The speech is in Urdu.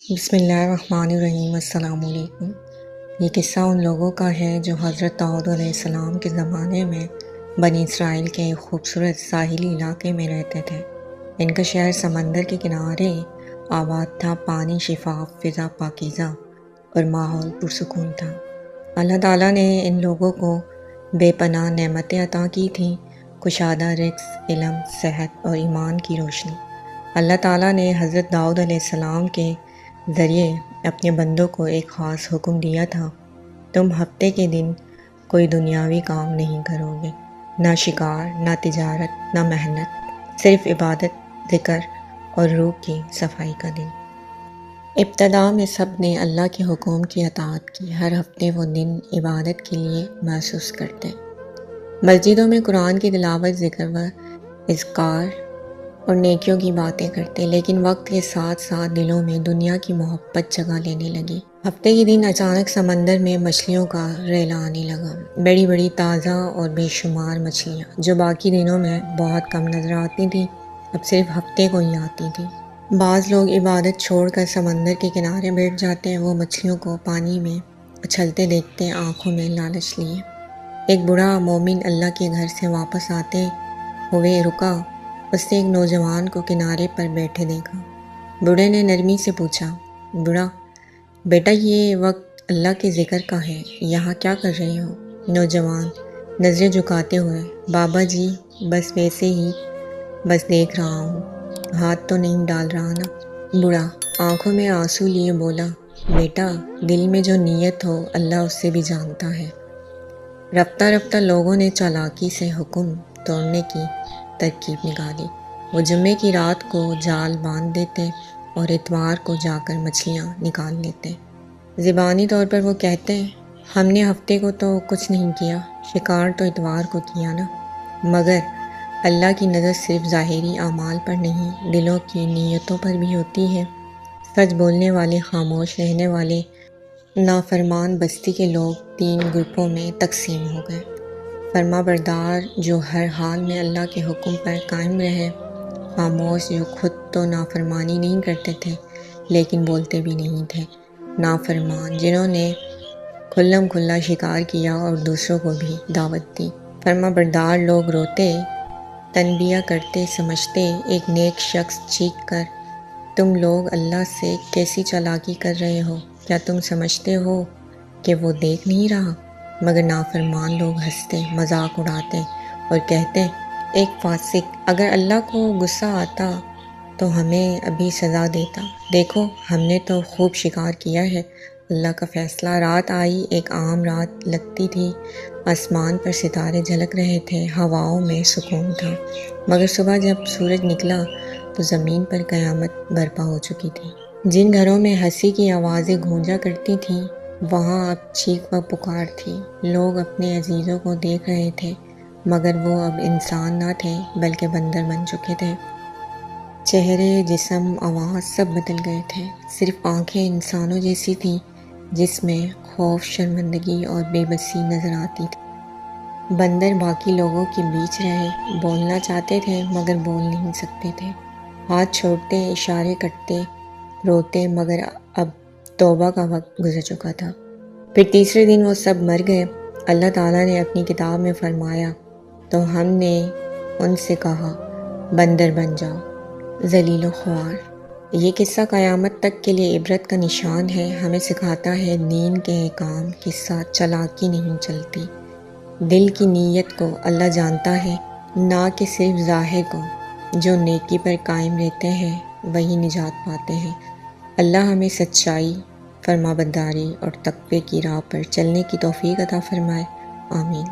بسم اللہ الرحمن الرحیم۔ السلام علیکم۔ یہ قصہ ان لوگوں کا ہے جو حضرت داؤد علیہ السلام کے زمانے میں بنی اسرائیل کے ایک خوبصورت ساحلی علاقے میں رہتے تھے۔ ان کا شہر سمندر کے کنارے آباد تھا، پانی شفاف، فضا پاکیزہ اور ماحول پرسکون تھا۔ اللہ تعالیٰ نے ان لوگوں کو بے پناہ نعمتیں عطا کی تھیں، کشادہ رزق، علم، صحت اور ایمان کی روشنی۔ اللہ تعالیٰ نے حضرت داؤد علیہ السلام کے ذریعے اپنے بندوں کو ایک خاص حکم دیا تھا: تم ہفتے کے دن کوئی دنیاوی کام نہیں کرو گے، نہ شکار، نہ تجارت، نہ محنت، صرف عبادت، ذکر اور روح کی صفائی کا دن۔ ابتدا میں سب نے اللہ کے حکم کی اطاعت کی۔ ہر ہفتے وہ دن عبادت کے لیے محسوس کرتے۔ مسجدوں میں قرآن کی تلاوت، ذکر و اذکار اور نیکیوں کی باتیں کرتے، لیکن وقت کے ساتھ ساتھ دلوں میں دنیا کی محبت جگہ لینے لگی۔ ہفتے کے دن اچانک سمندر میں مچھلیوں کا ریلا آنے لگا، بڑی بڑی، تازہ اور بے شمار مچھلیاں جو باقی دنوں میں بہت کم نظر آتی تھیں، اب صرف ہفتے کو ہی آتی تھیں۔ بعض لوگ عبادت چھوڑ کر سمندر کے کنارے بیٹھ جاتے، وہ مچھلیوں کو پانی میں اچھلتے دیکھتے، آنکھوں میں لالچ لیے۔ ایک بوڑھا مومن اللہ کے گھر سے واپس آتے ہوئے رکا۔ اس نے ایک نوجوان کو کنارے پر بیٹھے دیکھا۔ بوڑھے نے نرمی سے پوچھا: بوڑھا بیٹا، یہ وقت اللہ کے ذکر کا ہے، یہاں کیا کر رہے ہو؟ نوجوان نظریں جھکاتے ہوئے: بابا جی، بس ویسے ہی، بس دیکھ رہا ہوں، ہاتھ تو نہیں ڈال رہا نا۔ بوڑھا آنکھوں میں آنسو لیے بولا: بیٹا، دل میں جو نیت ہو اللہ اسے بھی جانتا ہے۔ رفتہ رفتہ لوگوں نے چالاکی سے حکم توڑنے کی ترکیب نکالی۔ وہ جمعے کی رات کو جال باندھ دیتے اور اتوار کو جا کر مچھلیاں نکال لیتے۔ زبانی طور پر وہ کہتے: ہم نے ہفتے کو تو کچھ نہیں کیا، شکار تو اتوار کو کیا نا۔ مگر اللہ کی نظر صرف ظاہری اعمال پر نہیں، دلوں کی نیتوں پر بھی ہوتی ہے۔ سچ بولنے والے، خاموش رہنے والے، نافرمان بستی کے لوگ 3 گروپوں میں تقسیم ہو گئے: فرما بردار جو ہر حال میں اللہ کے حکم پر قائم رہے، خاموش جو خود تو نافرمانی نہیں کرتے تھے لیکن بولتے بھی نہیں تھے، نافرمان جنہوں نے کھلم کھلا شکار کیا اور دوسروں کو بھی دعوت دی۔ فرما بردار لوگ روتے، تنبیہ کرتے، سمجھتے۔ ایک نیک شخص چیخ کر: تم لوگ اللہ سے کیسی چالاکی کر رہے ہو، کیا تم سمجھتے ہو کہ وہ دیکھ نہیں رہا؟ مگر نافرمان لوگ ہنستے، مذاق اڑاتے اور کہتے: ایک فاسق، اگر اللہ کو غصہ آتا تو ہمیں ابھی سزا دیتا، دیکھو ہم نے تو خوب شکار کیا ہے۔ اللہ کا فیصلہ۔ رات آئی، ایک عام رات لگتی تھی، آسمان پر ستارے جھلک رہے تھے، ہواؤں میں سکون تھا۔ مگر صبح جب سورج نکلا تو زمین پر قیامت برپا ہو چکی تھی۔ جن گھروں میں ہنسی کی آوازیں گونجا کرتی تھیں، وہاں اب چیخ و پکار تھی۔ لوگ اپنے عزیزوں کو دیکھ رہے تھے، مگر وہ اب انسان نہ تھے بلکہ بندر بن چکے تھے۔ چہرے، جسم، آواز سب بدل گئے تھے، صرف آنکھیں انسانوں جیسی تھیں، جس میں خوف، شرمندگی اور بے بسی نظر آتی تھی۔ بندر باقی لوگوں کے بیچ رہے، بولنا چاہتے تھے مگر بول نہیں سکتے تھے، ہاتھ چھوڑتے، اشارے کرتے، روتے، مگر اب توبہ کا وقت گزر چکا تھا۔ پھر تیسرے دن وہ سب مر گئے۔ اللہ تعالیٰ نے اپنی کتاب میں فرمایا: تو ہم نے ان سے کہا، بندر بن جاؤ، ذلیل و خوار۔ یہ قصہ قیامت تک کے لیے عبرت کا نشان ہے، ہمیں سکھاتا ہے دین کے احکام کے ساتھ چالاکی نہیں چلتی۔ دل کی نیت کو اللہ جانتا ہے، نہ کہ صرف ظاہر کو۔ جو نیکی پر قائم رہتے ہیں وہی نجات پاتے ہیں۔ اللہ ہمیں سچائی، فرما برداری اور تقوی کی راہ پر چلنے کی توفیق عطا فرمائے، آمین۔